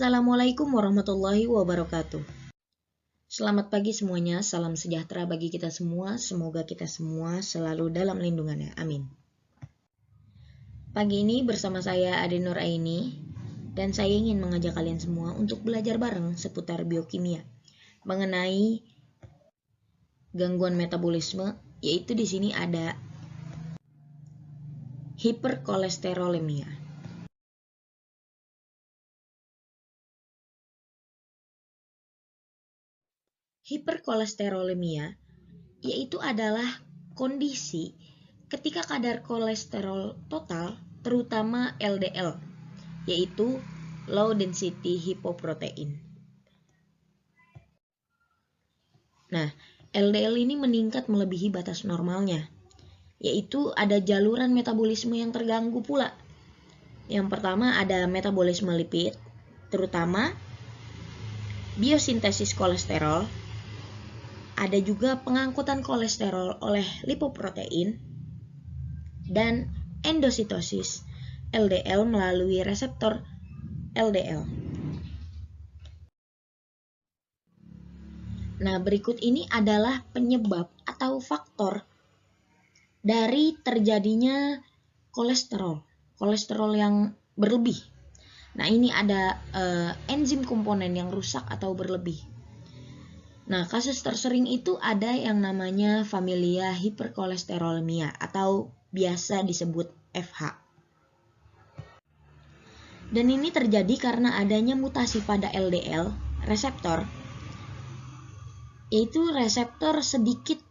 Assalamualaikum warahmatullahi wabarakatuh. Selamat pagi semuanya, salam sejahtera bagi kita semua. Semoga kita semua selalu dalam lindungannya. Amin. Pagi ini bersama saya Ade Nur Aini, dan saya ingin mengajak kalian semua untuk belajar bareng seputar biokimia mengenai gangguan metabolisme, yaitu di sini ada hiperkolesterolemia. Hiperkolesterolemia yaitu adalah kondisi ketika kadar kolesterol total, terutama LDL, yaitu low density lipoprotein. Nah, LDL ini meningkat melebihi batas normalnya, yaitu ada jaluran metabolisme yang terganggu pula. Yang pertama ada metabolisme lipid, terutama biosintesis kolesterol. Ada juga pengangkutan kolesterol oleh lipoprotein dan endositosis LDL melalui reseptor LDL. Nah, berikut ini adalah penyebab atau faktor dari terjadinya kolesterol yang berlebih. Nah, ini ada enzim komponen yang rusak atau berlebih. Nah, kasus tersering itu ada yang namanya familia hiperkolesterolemia atau biasa disebut FH. Dan ini terjadi karena adanya mutasi pada LDL reseptor, yaitu reseptor sedikit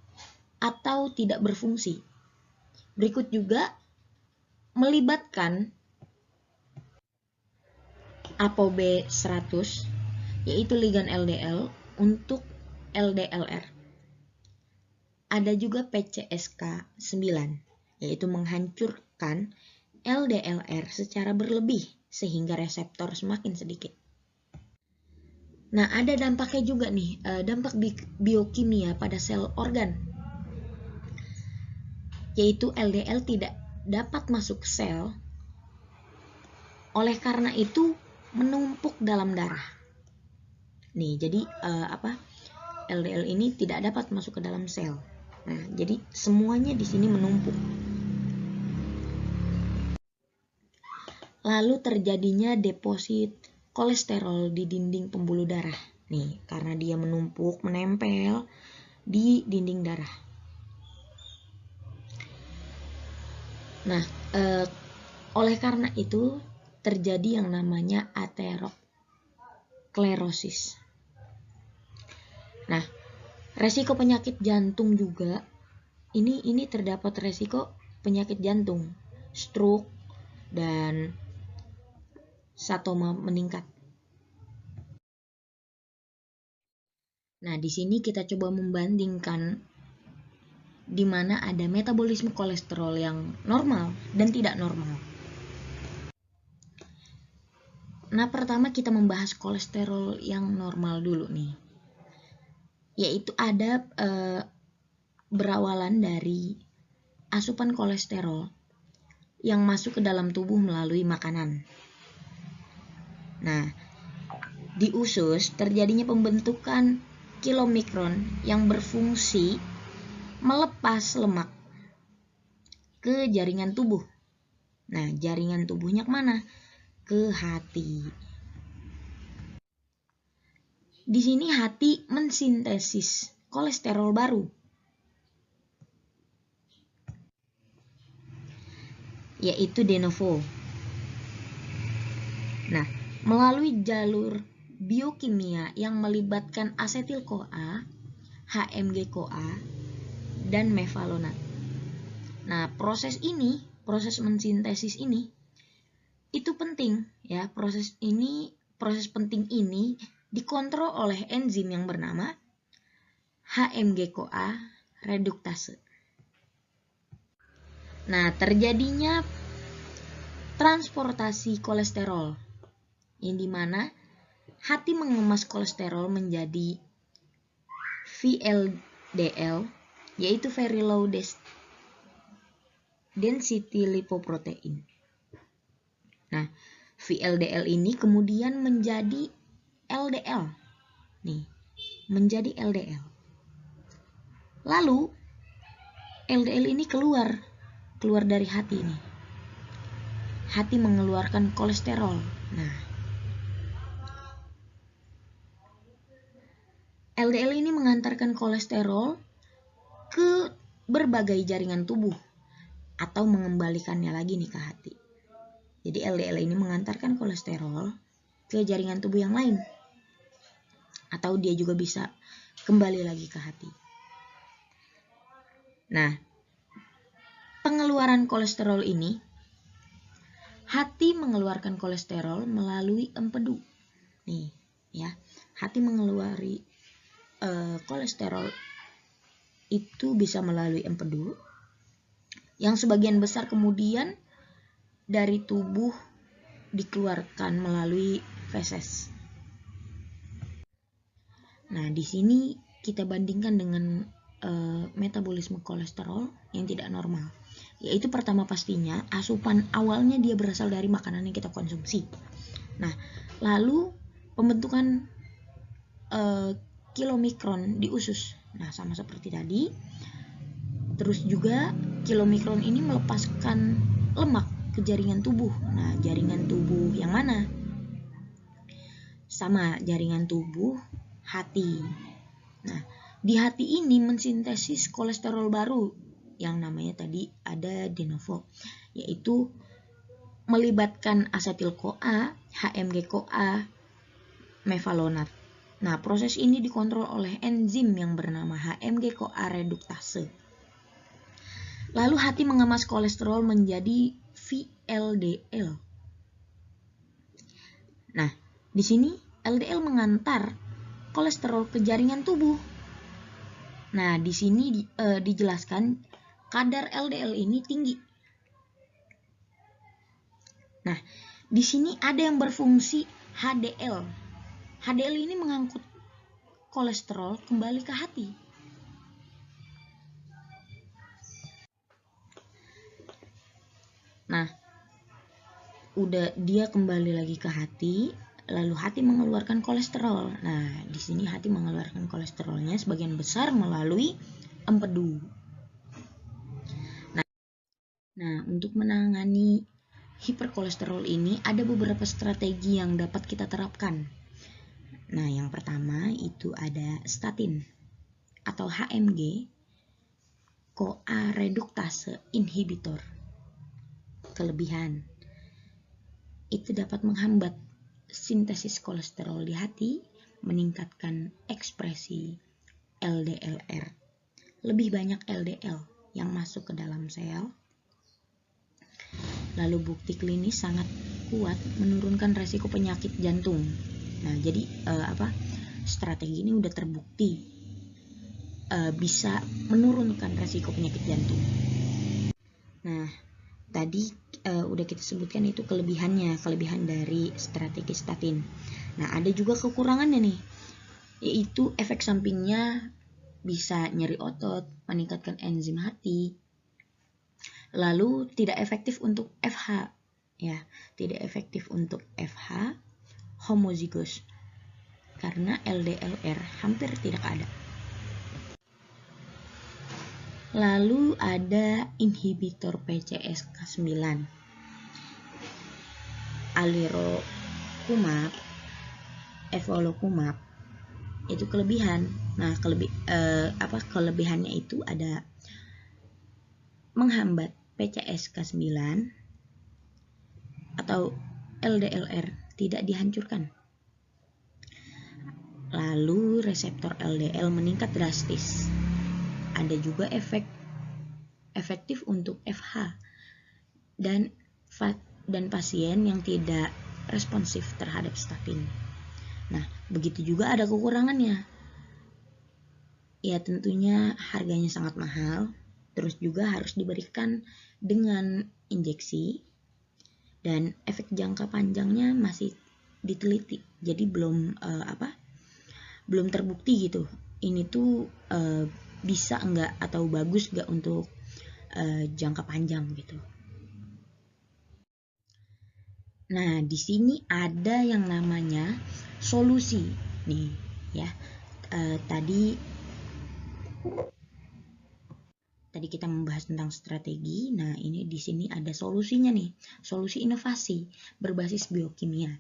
atau tidak berfungsi. Berikut juga melibatkan ApoB100, yaitu ligan LDL untuk LDLR. Ada juga PCSK9, yaitu menghancurkan LDLR secara berlebih sehingga reseptor semakin sedikit. Nah, ada dampaknya juga nih, dampak biokimia pada sel organ, yaitu LDL tidak dapat masuk sel, oleh karena itu menumpuk dalam darah. Nih, jadi LDL ini tidak dapat masuk ke dalam sel. Nah, jadi semuanya di sini menumpuk. Lalu terjadinya deposit kolesterol di dinding pembuluh darah. Nih, karena dia menumpuk, menempel di dinding darah. Nah, oleh karena itu terjadi yang namanya aterosklerosis. Nah, resiko penyakit jantung juga, ini terdapat resiko penyakit jantung, stroke, dan satoma meningkat. Nah, di sini kita coba membandingkan di mana ada metabolisme kolesterol yang normal dan tidak normal. Nah, pertama kita membahas kolesterol yang normal dulu nih, yaitu ada berawalan dari asupan kolesterol yang masuk ke dalam tubuh melalui makanan. Nah, di usus terjadinya pembentukan kilomikron yang berfungsi melepas lemak ke jaringan tubuh. Nah, jaringan tubuhnya kemana? Ke hati. Di sini hati mensintesis kolesterol baru, yaitu de novo. Nah, melalui jalur biokimia yang melibatkan asetil-CoA, HMG-CoA, dan mevalonat. Nah, proses mensintesis ini itu penting ya. Proses penting ini dikontrol oleh enzim yang bernama HMG-CoA reduktase. Nah, terjadinya transportasi kolesterol, yang dimana hati mengemas kolesterol menjadi VLDL, yaitu very low density lipoprotein. Nah, VLDL ini kemudian menjadi LDL. Nih, menjadi LDL. Lalu LDL ini keluar dari hati nih. Hati mengeluarkan kolesterol. Nah, LDL ini mengantarkan kolesterol ke berbagai jaringan tubuh atau mengembalikannya lagi nih ke hati. Jadi LDL ini mengantarkan kolesterol ke jaringan tubuh yang lain. Atau dia juga bisa kembali lagi ke hati. Nah, pengeluaran kolesterol ini, hati mengeluarkan kolesterol melalui empedu. Nih, ya. Hati mengeluari kolesterol itu bisa melalui empedu yang sebagian besar kemudian dari tubuh dikeluarkan melalui feses. Nah, di sini kita bandingkan dengan metabolisme kolesterol yang tidak normal. Yaitu pertama pastinya asupan awalnya dia berasal dari makanan yang kita konsumsi. Nah, lalu pembentukan kilomikron di usus. Nah, sama seperti tadi. Terus juga kilomikron ini melepaskan lemak ke jaringan tubuh. Nah, jaringan tubuh yang mana? Sama, jaringan tubuh hati. Nah, di hati ini mensintesis kolesterol baru yang namanya tadi ada de novo, yaitu melibatkan asetil-CoA, HMG-CoA, mevalonat. Nah, proses ini dikontrol oleh enzim yang bernama HMG-CoA reduktase. Lalu hati mengemas kolesterol menjadi VLDL. Nah, di sini LDL mengantar kolesterol ke jaringan tubuh. Nah, di sini dijelaskan kadar LDL ini tinggi. Nah, di sini ada yang berfungsi HDL. HDL ini mengangkut kolesterol kembali ke hati. Nah, udah dia kembali lagi ke hati, lalu hati mengeluarkan kolesterol. Nah, di sini hati mengeluarkan kolesterolnya sebagian besar melalui empedu. Nah, untuk menangani hiperkolesterol ini ada beberapa strategi yang dapat kita terapkan. Nah, yang pertama itu ada statin atau HMG, CoA reduktase inhibitor. Kelebihan itu dapat menghambat sintesis kolesterol di hati, meningkatkan ekspresi LDLR. Lebih banyak LDL yang masuk ke dalam sel. Lalu bukti klinis sangat kuat menurunkan resiko penyakit jantung. Nah, jadi strategi ini udah terbukti bisa menurunkan resiko penyakit jantung. Nah, tadi udah kita sebutkan itu kelebihan dari strategi statin. Nah, ada juga kekurangannya nih, yaitu efek sampingnya bisa nyeri otot, meningkatkan enzim hati. Lalu tidak efektif untuk FH, ya, tidak efektif untuk FH homozigos karena LDLR hampir tidak ada. Lalu ada inhibitor PCSK9, alirocumab, evolocumab. Itu kelebihan. Nah, kelebihannya itu ada menghambat PCSK9 atau LDLR tidak dihancurkan. Lalu reseptor LDL meningkat drastis. Ada juga efektif untuk FH dan pasien yang tidak responsif terhadap statin. Nah, begitu juga ada kekurangannya. Ya, tentunya harganya sangat mahal, terus juga harus diberikan dengan injeksi, dan efek jangka panjangnya masih diteliti. Jadi belum terbukti gitu. Ini tuh bisa enggak atau bagus enggak untuk jangka panjang gitu. Nah, di sini ada yang namanya solusi nih ya. Tadi kita membahas tentang strategi. Nah, ini di sini ada solusinya nih. Solusi inovasi berbasis biokimia.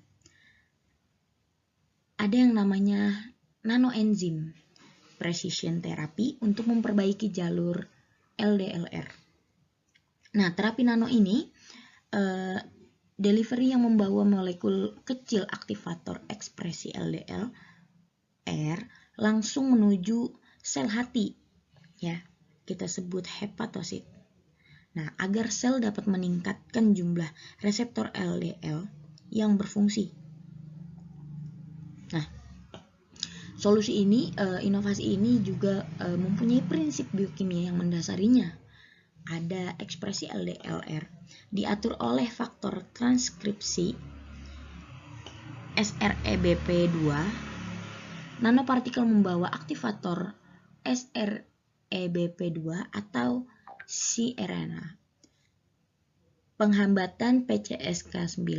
Ada yang namanya nanoenzim precision therapy untuk memperbaiki jalur LDLR. Nah, terapi nano ini delivery yang membawa molekul kecil aktivator ekspresi LDLR langsung menuju sel hati, ya, kita sebut hepatosit. Nah, agar sel dapat meningkatkan jumlah reseptor LDL yang berfungsi. Nah, solusi ini, inovasi ini juga mempunyai prinsip biokimia yang mendasarinya. Ada ekspresi LDLR diatur oleh faktor transkripsi SREBP2. Nanopartikel membawa aktivator SREBP2 atau siRNA. Penghambatan PCSK9,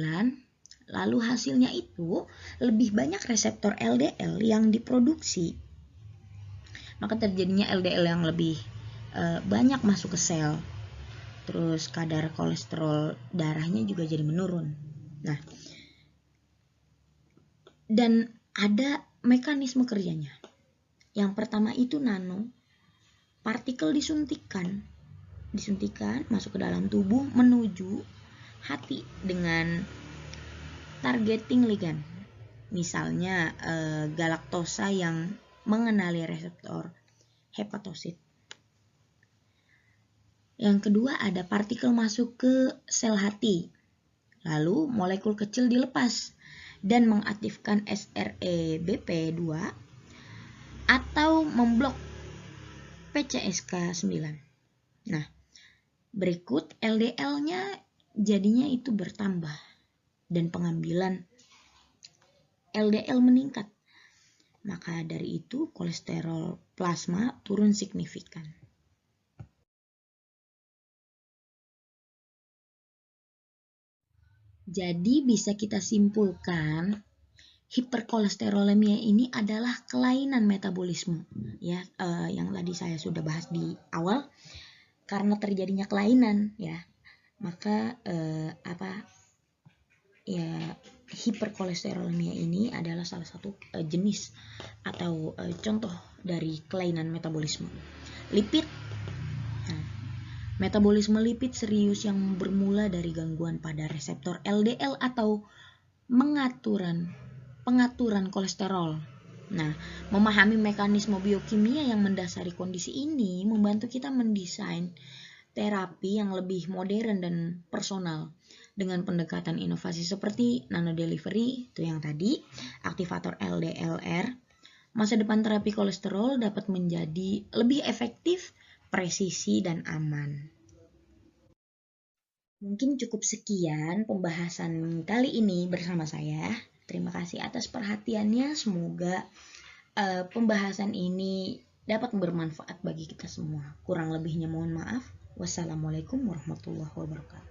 lalu hasilnya itu lebih banyak reseptor LDL yang diproduksi. Maka terjadinya LDL yang lebih banyak masuk ke sel. Terus kadar kolesterol darahnya juga jadi menurun. Nah, dan ada mekanisme kerjanya. Yang pertama itu nano partikel disuntikan masuk ke dalam tubuh menuju hati dengan targeting ligand. Misalnya galaktosa yang mengenali reseptor hepatosit. Yang kedua ada partikel masuk ke sel hati. Lalu molekul kecil dilepas dan mengaktifkan SREBP2 atau memblok PCSK9. Nah, berikut LDL-nya jadinya itu bertambah dan pengambilan LDL meningkat. Maka dari itu kolesterol plasma turun signifikan. Jadi bisa kita simpulkan hiperkolesterolemia ini adalah kelainan metabolisme, ya, yang tadi saya sudah bahas di awal. Karena terjadinya kelainan, ya, maka hiperkolesterolemia ini adalah salah satu jenis atau contoh dari kelainan metabolisme. Lipid. Nah, metabolisme lipid serius yang bermula dari gangguan pada reseptor LDL atau pengaturan kolesterol. Nah, memahami mekanisme biokimia yang mendasari kondisi ini membantu kita mendesain terapi yang lebih modern dan personal dengan pendekatan inovasi seperti nano delivery, itu yang tadi, aktivator LDLR. Masa depan terapi kolesterol dapat menjadi lebih efektif, presisi, dan aman. Mungkin cukup sekian pembahasan kali ini bersama saya. Terima kasih atas perhatiannya. Semoga pembahasan ini dapat bermanfaat bagi kita semua. Kurang lebihnya mohon maaf. Wassalamualaikum warahmatullahi wabarakatuh.